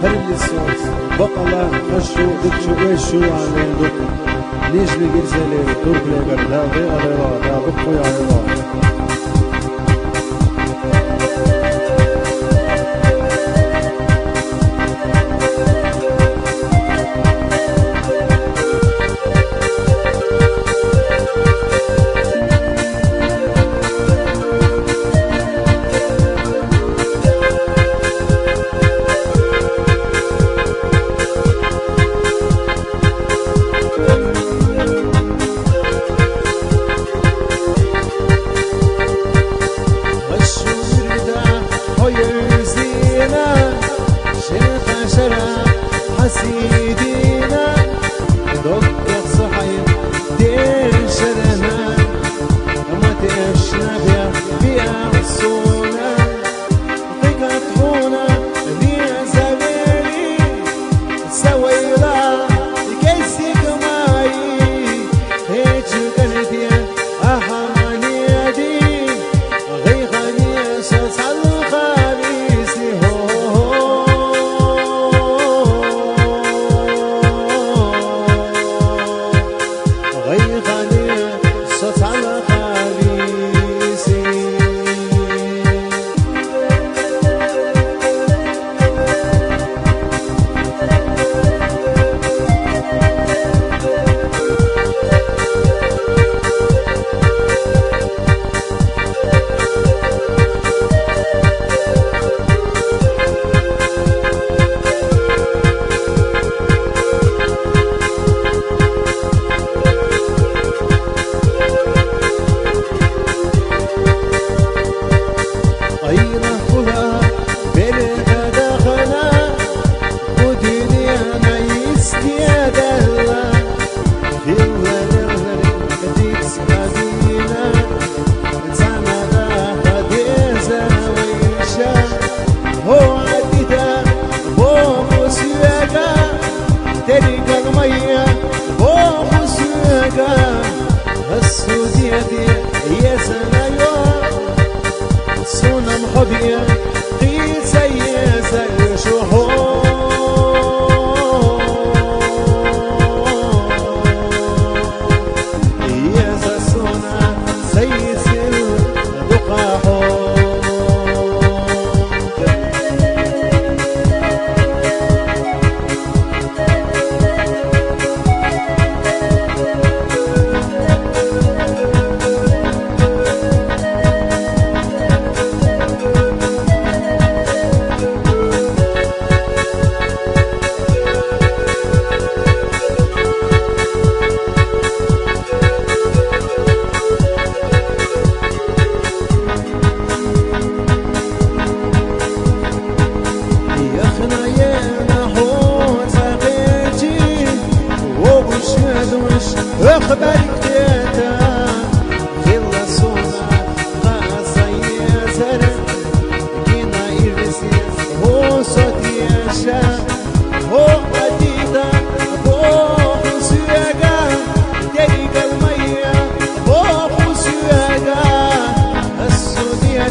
هل الصوت بقلا خشو دكشو ويشو عامل دك ليش لجرزلي دور بلا قردا ضي أريرا دا بقو يا عيرا حسيدينا دقة صحيح دين شرنا ما تقشنا بيا الصونا ضيقت هونا ليا زميلي سويلا كيسك معي هيك كنتي أحماني دي غيغني صوص الخميس السودية يا سنايا سونا محبية قيسة يا زي شهور يا سونا زي سل دقاحور اخبارك تيتا خلا صونا غازا يزر كينا يرسي هو صوتي يشا هو قديدا هو خسياقا تيقى المية هو خسياقا السودية